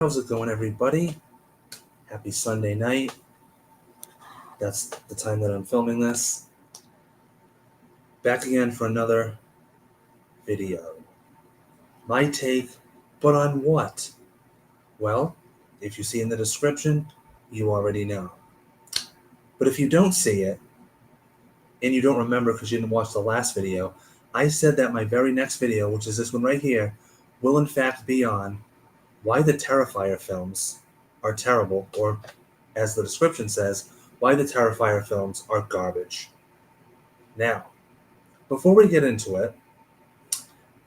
How's it going, everybody? Happy Sunday night. That's the time that I'm filming this. Back again for another video. My take, but on what? Well, if you see in the description, you already know. But if you don't see it, and you don't remember because you didn't watch the last video, I said that my very next video, which is this one right here, will in fact be on why the Terrifier films are terrible, or as the description says, why the Terrifier films are garbage. Now, before we get into it,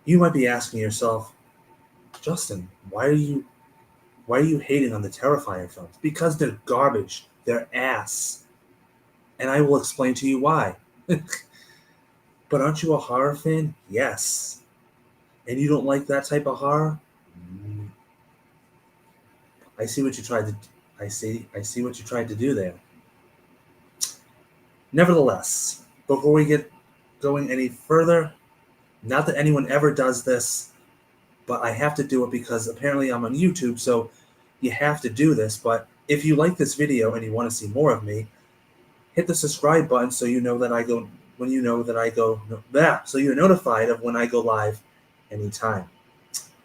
you might be asking yourself, Justin, why are you hating on the Terrifier films? Because they're garbage. They're ass. And I will explain to you why. But aren't you a horror fan? Yes. And you don't like that type of horror? I see what you tried to do there. Nevertheless, before we get going any further, not that anyone ever does this, but I have to do it because apparently I'm on YouTube, so you have to do this. But if you like this video and you want to see more of me, hit the subscribe button so you know that so you're notified of when I go live anytime.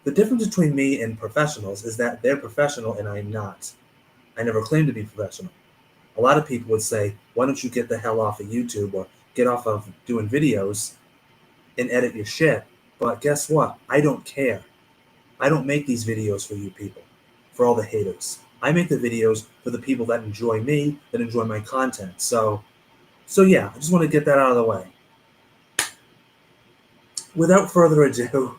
The difference between me and professionals is that they're professional and I'm not. I never claimed to be professional. A lot of people would say, why don't you get the hell off of YouTube or get off of doing videos and edit your shit? But guess what? I don't care. I don't make these videos for you people, for all the haters. I make the videos for the people that enjoy me, that enjoy my content. So yeah, I just want to get that out of the way. Without further ado,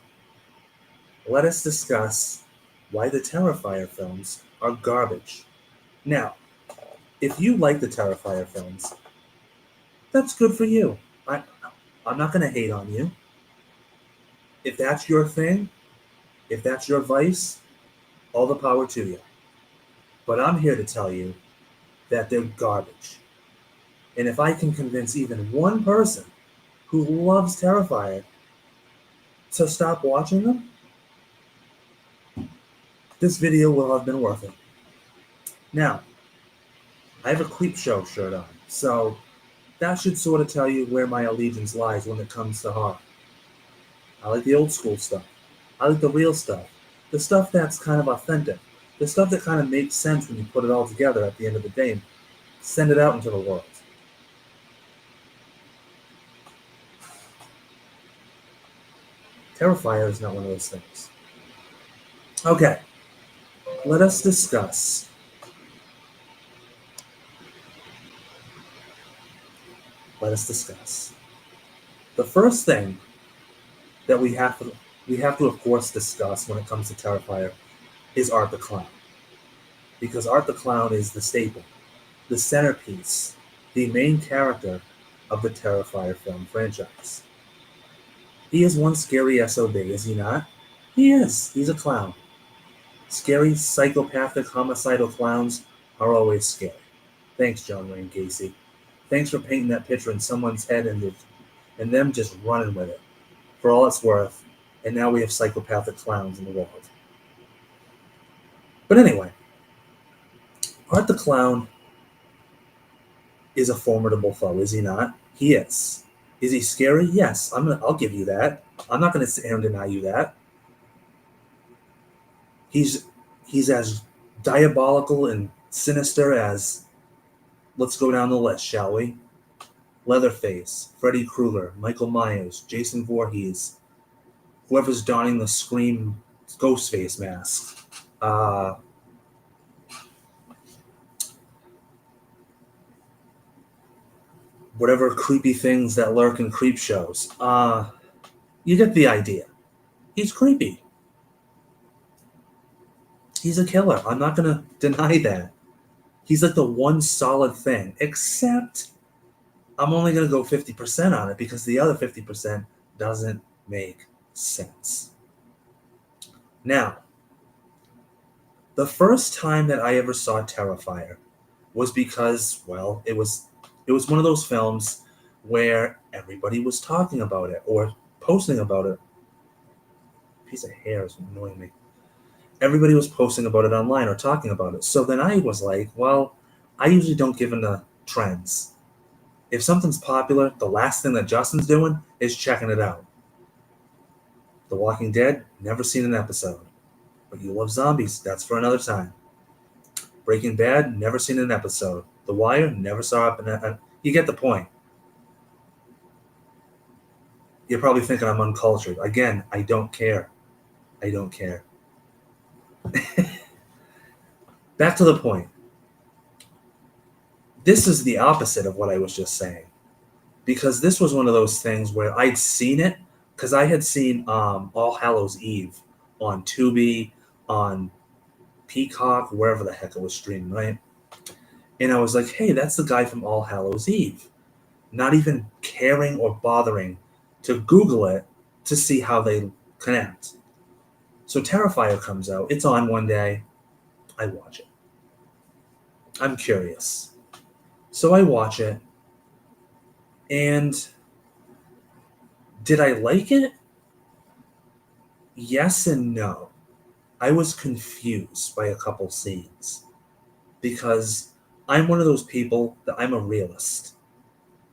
let us discuss why the Terrifier films are garbage. Now, if you like the Terrifier films, that's good for you. I'm not going to hate on you. If that's your thing, if that's your vice, all the power to you. But I'm here to tell you that they're garbage. And if I can convince even one person who loves Terrifier to stop watching them, this video will have been worth it. Now, I have a Creep Show shirt on, so that should sort of tell you where my allegiance lies when it comes to horror. I like the old school stuff. I like the real stuff. The stuff that's kind of authentic. The stuff that kind of makes sense when you put it all together at the end of the day and send it out into the world. Terrifier is not one of those things. Okay, let us discuss the first thing that we have to of course discuss when it comes to Terrifier is Art the Clown. Because Art the Clown is the staple, the centerpiece, the main character of the Terrifier film franchise. He is one scary SOB, is he not? He is. He's a clown. Scary, psychopathic, homicidal clowns are always scary. Thanks, John Wayne Gacy. Thanks for painting that picture in someone's head and them just running with it for all it's worth. And now we have psychopathic clowns in the world. But anyway, Art the Clown is a formidable foe, is he not? He is. Is he scary? Yes, I'll give you that. I'm not going to sit here and deny you that. He's as diabolical and sinister as, let's go down the list, shall we? Leatherface, Freddy Krueger, Michael Myers, Jason Voorhees, whoever's donning the Scream Ghostface mask. Whatever creepy things that lurk in creep shows. You get the idea. He's creepy. He's a killer. I'm not going to deny that. He's like the one solid thing, except I'm only going to go 50% on it because the other 50% doesn't make sense. Now, the first time that I ever saw Terrifier was because, well, it was one of those films where everybody was talking about it or posting about it. A piece of hair is annoying me. everybody was posting about it online or talking about it. So then I was like, well, I usually don't give in to trends. If something's popular, the last thing that Justin's doing is checking it out. The Walking Dead, never seen an episode. But you love zombies, that's for another time. Breaking Bad, never seen an episode. The Wire, never saw it. You get the point. You're probably thinking I'm uncultured. Again, I don't care. I don't care. Back to the point. This is the opposite of what I was just saying. Because this was one of those things where I'd seen it, because I had seen All Hallows Eve on Tubi, on Peacock, wherever the heck it was streamed, right? And I was like, hey, that's the guy from All Hallows Eve. Not even caring or bothering to Google it to see how they connect. So Terrifier comes out. It's on one day. I watch it. I'm curious. So I watch it. And did I like it? Yes and no. I was confused by a couple scenes because I'm one of those people that I'm a realist.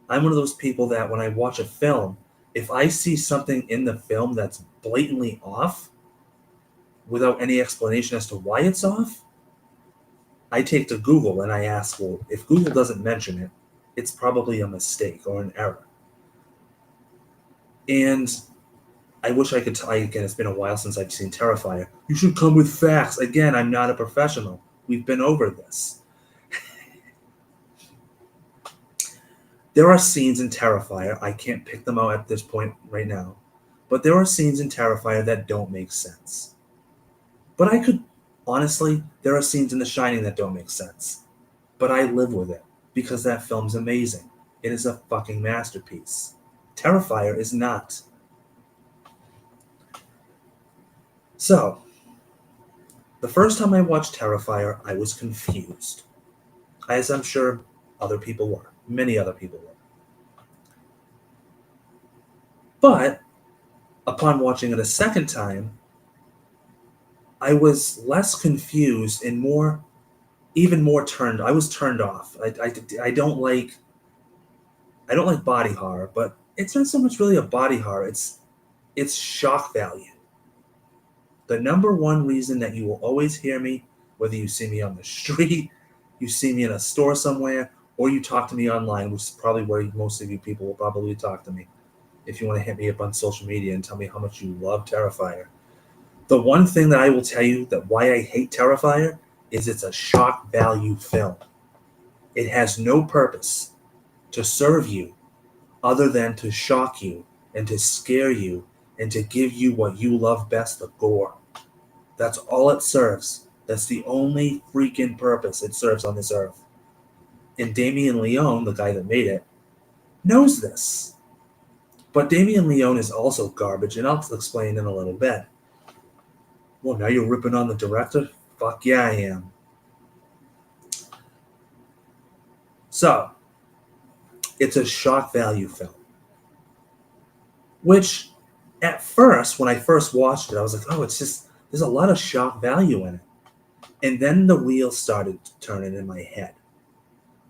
I'm one of those people that when I watch a film, if I see something in the film that's blatantly off without any explanation as to why it's off, I take to Google and I ask, well, if Google doesn't mention it, it's probably a mistake or an error. And I wish I could tell you again, it's been a while since I've seen Terrifier. You should come with facts. Again, I'm not a professional. We've been over this. There are scenes in Terrifier, I can't pick them out at this point right now, but there are scenes in Terrifier that don't make sense. But honestly, there are scenes in The Shining that don't make sense. But I live with it, because that film's amazing. It is a fucking masterpiece. Terrifier is not. So, the first time I watched Terrifier, I was confused. As I'm sure other people were. Many other people were. But, upon watching it a second time, I was less confused and even more turned. I was turned off. I don't like body horror, but it's not so much really a body horror. It's shock value. The number one reason that you will always hear me, whether you see me on the street, you see me in a store somewhere, or you talk to me online, which is probably where most of you people will probably talk to me. If you want to hit me up on social media and tell me how much you love Terrifier. The one thing that I will tell you that why I hate Terrifier is it's a shock value film. It has no purpose to serve you other than to shock you and to scare you and to give you what you love best, the gore. That's all it serves. That's the only freaking purpose it serves on this earth. And Damien Leone, the guy that made it, knows this. But Damien Leone is also garbage, and I'll explain in a little bit. Well, now you're ripping on the director? Fuck yeah, I am. So, it's a shock value film. Which, at first, when I first watched it, I was like, oh, there's a lot of shock value in it. And then the wheels started turning in my head.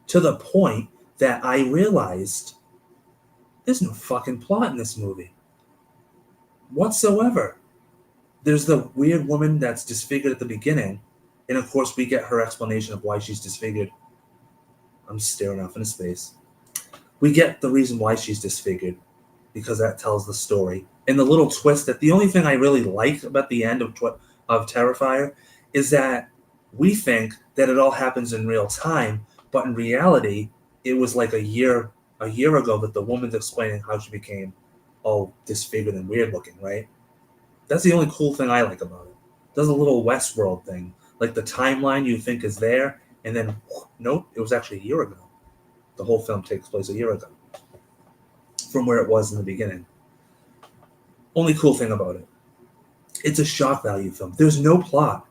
To the point that I realized there's no fucking plot in this movie. Whatsoever. There's the weird woman that's disfigured at the beginning. And of course, we get her explanation of why she's disfigured. I'm staring off into space. We get the reason why she's disfigured, because that tells the story. And the little twist that the only thing I really like about the end of Terrifier is that we think that it all happens in real time, but in reality, it was like a year ago that the woman's explaining how she became all disfigured and weird looking, right? That's the only cool thing I like about it. It does a little Westworld thing. Like the timeline you think is there, and then, nope, it was actually a year ago. The whole film takes place a year ago from where it was in the beginning. Only cool thing about it. It's a shock value film. There's no plot.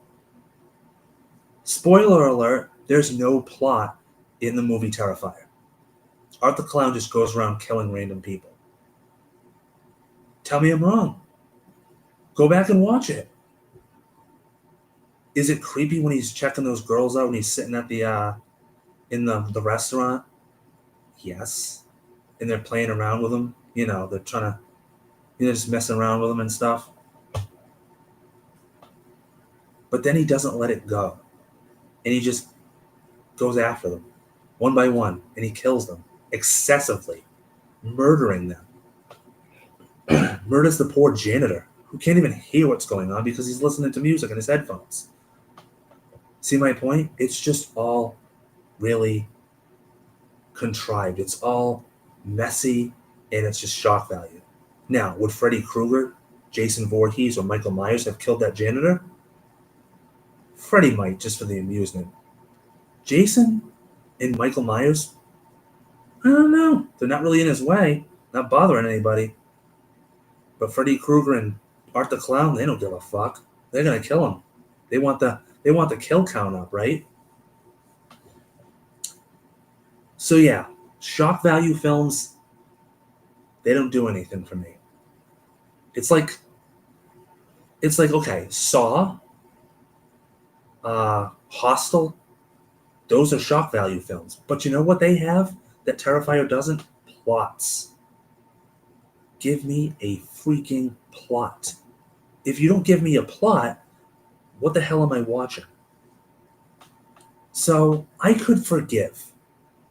Spoiler alert, there's no plot in the movie Terrifier. Art the Clown just goes around killing random people. Tell me I'm wrong. Go back and watch it. Is it creepy when he's checking those girls out when he's sitting at the in the restaurant? Yes. And they're playing around with him. They're trying to, just messing around with him and stuff. But then he doesn't let it go. And he just goes after them, one by one, and he kills them excessively, murdering them. Murders the poor janitor, who can't even hear what's going on because he's listening to music in his headphones. See my point? It's just all really contrived. It's all messy, and it's just shock value. Now, would Freddy Krueger, Jason Voorhees, or Michael Myers have killed that janitor? Freddy might, just for the amusement. Jason and Michael Myers? I don't know. They're not really in his way, not bothering anybody. But Freddy Krueger and Art the Clown, they don't give a fuck. They're gonna kill him. They want the kill count up, right? So yeah, shock value films, they don't do anything for me. It's like okay, Saw, Hostel, those are shock value films. But you know what they have that Terrifier doesn't? Plots. Give me a freaking plot. If you don't give me a plot, what the hell am I watching? So I could forgive.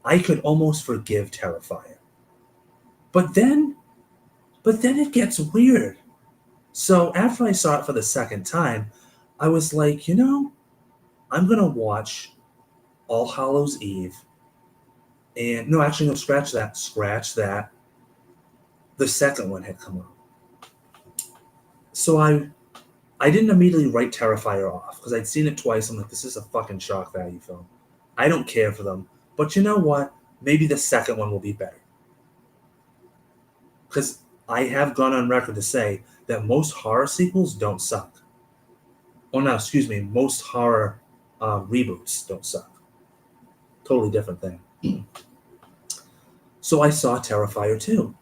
I could almost forgive Terrifier. But then it gets weird. So after I saw it for the second time, I was like, I'm going to watch All Hallows Eve. And no, actually, no, scratch that. The second one had come out. So I didn't immediately write Terrifier off because I'd seen it twice. I'm like, this is a fucking shock value film. I don't care for them. But you know what? Maybe the second one will be better. Because I have gone on record to say that most horror sequels don't suck. Oh, no, excuse me. Most horror reboots don't suck. Totally different thing. So I saw Terrifier 2.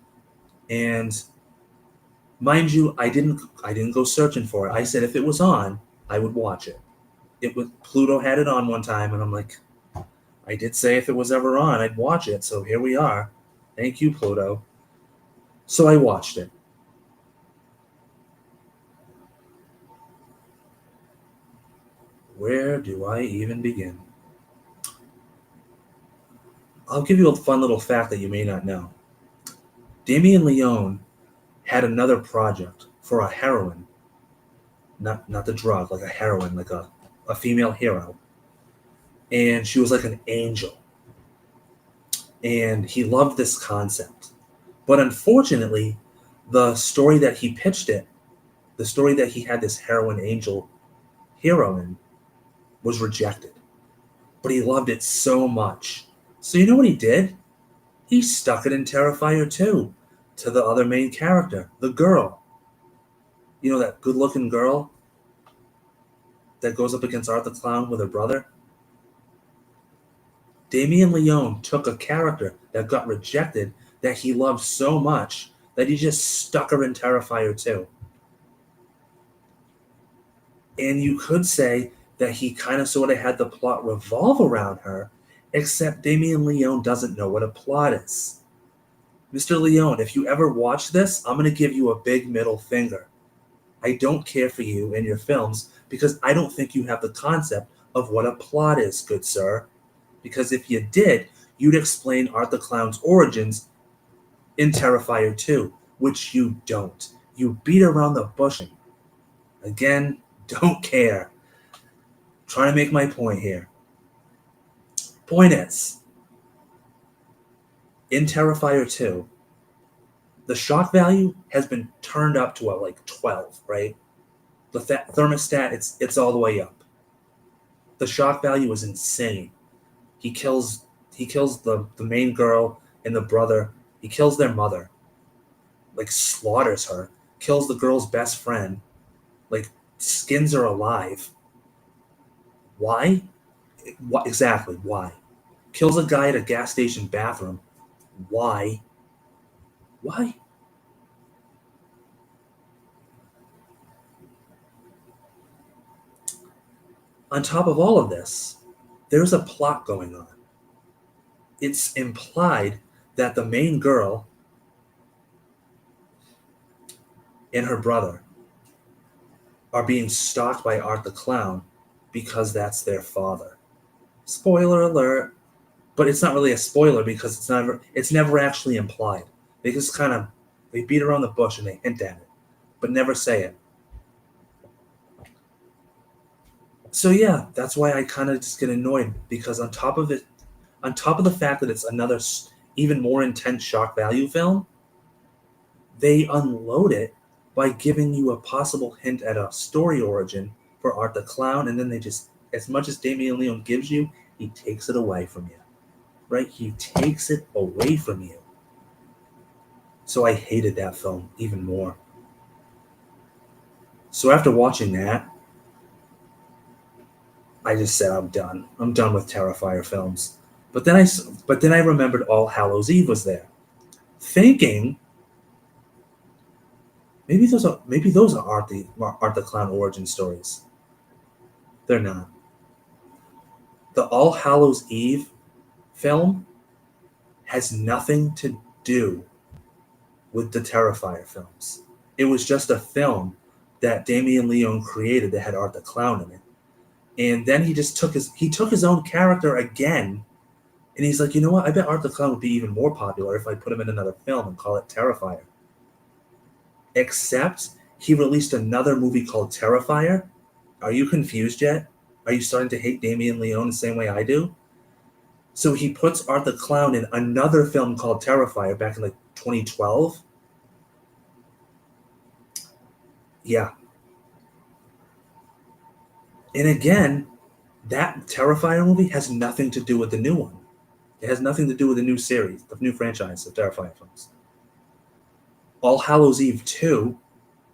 And mind you, I didn't go searching for it. I said if it was on, I would watch it. Pluto had it on one time, and I'm like, I did say if it was ever on, I'd watch it. So here we are. Thank you, Pluto. So I watched it. Where do I even begin? I'll give you a fun little fact that you may not know. Damien Leone had another project for a heroine, not the drug, like a heroine, like a female hero. And she was like an angel. And he loved this concept. But unfortunately, the story that he pitched it, the story that he had this heroine angel heroine, was rejected. But he loved it so much. So you know what he did? He stuck it in Terrifier 2 to the other main character, the girl. You know, that good-looking girl that goes up against Art the Clown with her brother? Damien Leone took a character that got rejected that he loved so much that he just stuck her in Terrifier 2. And you could say that he kind of sort of had the plot revolve around her, except Damien Leone doesn't know what a plot is. Mr. Leone, if you ever watch this, I'm going to give you a big middle finger. I don't care for you and your films because I don't think you have the concept of what a plot is, good sir. Because if you did, you'd explain Art the Clown's origins in Terrifier 2, which you don't. You beat around the bush. Again, don't care. Trying to make my point here. Point is, in Terrifier 2, the shock value has been turned up to like 12, right? The thermostat, it's all the way up. The shock value is insane. He kills the main girl and the brother. He kills their mother. Like slaughters her. Kills the girl's best friend. Like skins her alive. Why? Exactly, why? Kills a guy at a gas station bathroom. Why? Why? On top of all of this, there's a plot going on. It's implied that the main girl and her brother are being stalked by Art the Clown because that's their father. Spoiler alert, but it's not really a spoiler because it's never actually implied. They just they beat around the bush and they hint at it, but never say it. So yeah, that's why I kind of just get annoyed, because on top of the fact that it's another even more intense shock value film, they unload it by giving you a possible hint at a story origin for Art the Clown, and then they just, as much as Damien Leone gives you, he takes it away from you. Right? He takes it away from you. So I hated that film even more. So after watching that, I just said, I'm done. I'm done with Terrifier films. But then I remembered All Hallows Eve was there, thinking maybe those are Art the Clown origin stories. They're not. The All Hallows Eve film has nothing to do with the Terrifier films. It was just a film that Damien Leone created that had Art the Clown in it. And then he just took his own character again, and he's like, you know what? I bet Art the Clown would be even more popular if I put him in another film and call it Terrifier. Except he released another movie called Terrifier. Are you confused yet? Are you starting to hate Damien Leone the same way I do? So he puts Art the Clown in another film called Terrifier back in like 2012. Yeah. And again, that Terrifier movie has nothing to do with the new one. It has nothing to do with the new series, the new franchise of Terrifier films. All Hallows Eve 2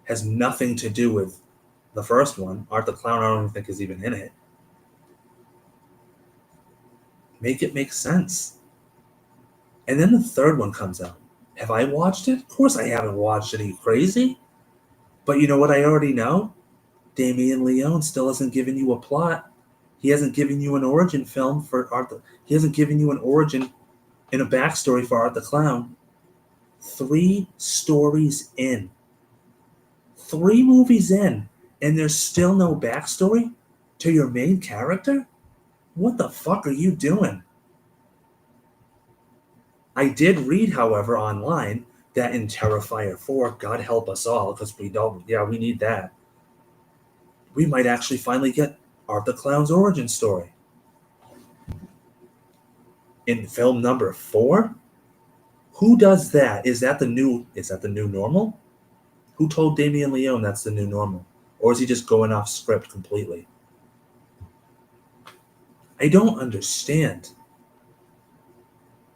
has nothing to do with the first one. Art the Clown, I don't even think is even in it. Make it make sense. And then the third one comes out. Have I watched it? Of course I haven't watched it. Are you crazy? But you know what I already know? Damien Leone still hasn't given you a plot. He hasn't given you an origin film for he hasn't given you an origin and a backstory for Art the Clown. 3 stories in. 3 movies in, and there's still no backstory to your main character? What the fuck are you doing? I did read, however, online that in Terrifier 4, God help us all, because we need that. We might actually finally get Art the Clown's origin story. In film number 4? Who does that? Is that the new normal? Who told Damien Leone that's the new normal? Or is he just going off script completely? I don't understand.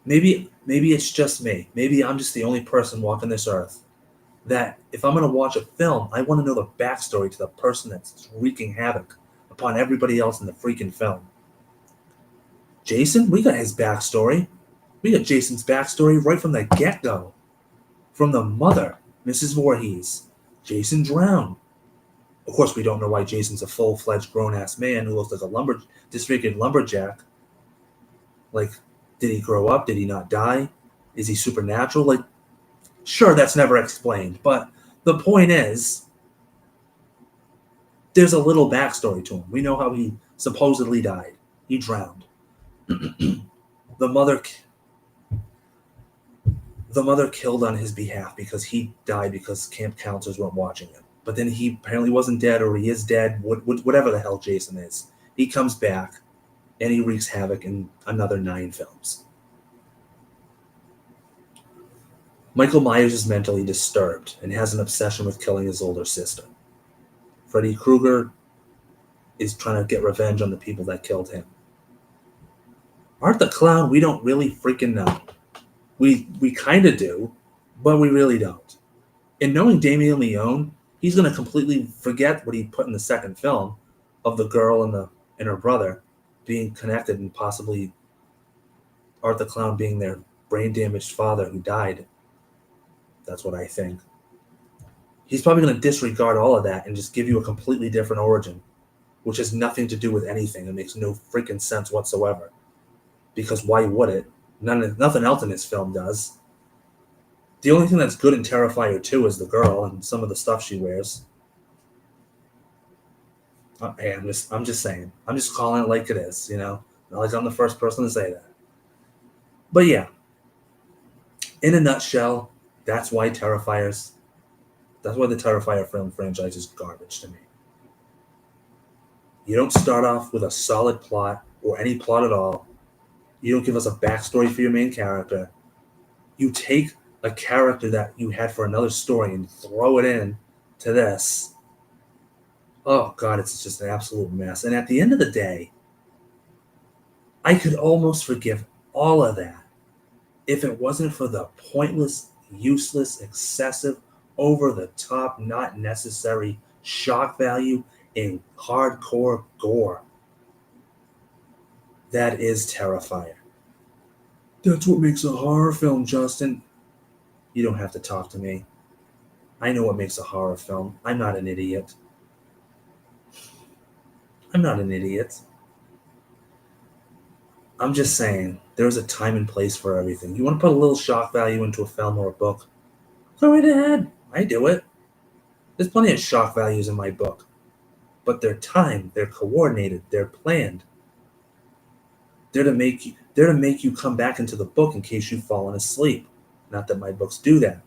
Maybe it's just me. Maybe I'm just the only person walking this earth that if I'm going to watch a film, I want to know the backstory to the person that's wreaking havoc upon everybody else in the freaking film. Jason, we got his backstory. We got Jason's backstory right from the get-go. From the mother, Mrs. Voorhees. Jason drowned. Of course, we don't know why Jason's a full-fledged grown-ass man who looks like a disfigured lumberjack. Like, did he grow up? Did he not die? Is he supernatural? Like, sure, that's never explained. But the point is, there's a little backstory to him. We know how he supposedly died. He drowned. The mother killed on his behalf because he died because camp counselors weren't watching him. But then he apparently wasn't dead, or he is dead, whatever the hell Jason is. He comes back, and he wreaks havoc in another 9 films. Michael Myers is mentally disturbed and has an obsession with killing his older sister. Freddy Krueger is trying to get revenge on the people that killed him. Art the Clown, we don't really freaking know. We kind of do, but we really don't. And knowing Damien Leone, he's going to completely forget what he put in the second film of the girl and her brother being connected, and possibly Art the Clown being their brain-damaged father who died. That's what I think. He's probably going to disregard all of that and just give you a completely different origin. which has nothing to do with anything. It makes no freaking sense whatsoever. Because why would it? Nothing else in this film does. The only thing that's good in Terrifier 2 is the girl and some of the stuff she wears. Hey, I'm just saying. I'm just calling it like it is, you know? Not like I'm the first person to say that. But yeah, in a nutshell, that's why the Terrifier film franchise is garbage to me. You don't start off with a solid plot or any plot at all. You don't give us a backstory for your main character. You take a character that you had for another story and throw it in to this. Oh God, it's just an absolute mess. And at the end of the day, I could almost forgive all of that if it wasn't for the pointless, useless, excessive, over-the-top, not necessary shock value and hardcore gore that is Terrifier. That's what makes a horror film, Justin. You don't have to talk to me. I know what makes a horror film. I'm not an idiot. I'm not an idiot. I'm just saying, there's a time and place for everything. You want to put a little shock value into a film or a book? Go right ahead. I do it. There's plenty of shock values in my book. But they're timed, they're coordinated, they're planned. They're to make you come back into the book in case you've fallen asleep. Not that my books do that.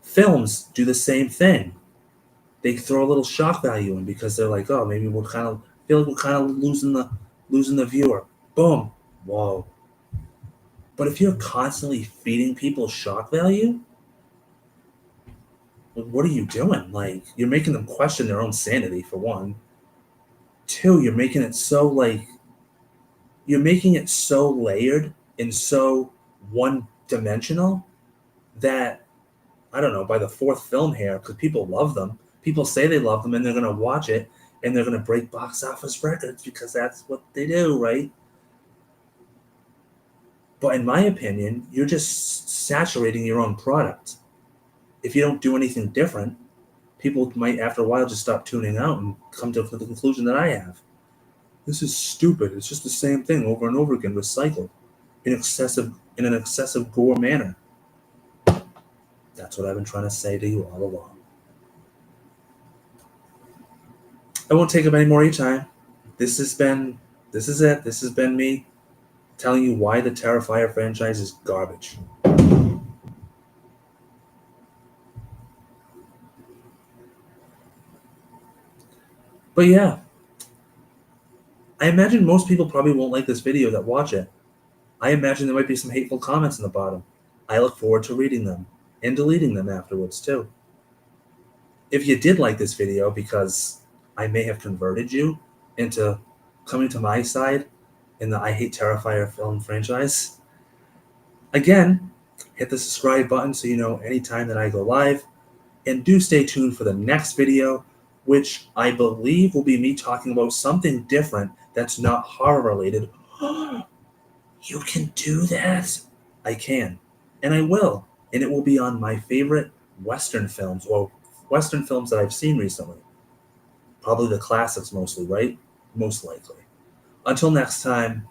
Films do the same thing. They throw a little shock value in because they're like, oh, maybe we'll kind of feel like we're kind of losing the viewer. Boom. Whoa. But if you're constantly feeding people shock value, what are you doing? Like, you're making them question their own sanity, for one. Two, you're making it so layered and so one-dimensional that, I don't know, by the fourth film here, because people love them, people say they love them, and they're going to watch it, and they're going to break box office records because that's what they do, right? But in my opinion, you're just saturating your own product. If you don't do anything different, people might, after a while, just stop tuning out and come to the conclusion that I have. This is stupid. It's just the same thing over and over again, recycled in an excessive gore manner. That's what I've been trying to say to you all along. I won't take up any more of your time. This is it. This has been me telling you why the Terrifier franchise is garbage. But yeah, I imagine most people probably won't like this video that watch it. I imagine there might be some hateful comments in the bottom. I look forward to reading them and deleting them afterwards too. If you did like this video because I may have converted you into coming to my side in the I Hate Terrifier film franchise, again, hit the subscribe button so you know anytime that I go live, and do stay tuned for the next video, which I believe will be me talking about something different that's not horror related. You can do that? I can, and I will, and it will be on my favorite Western films, or Western films that I've seen recently. Probably the classics mostly, right? Most likely. Until next time,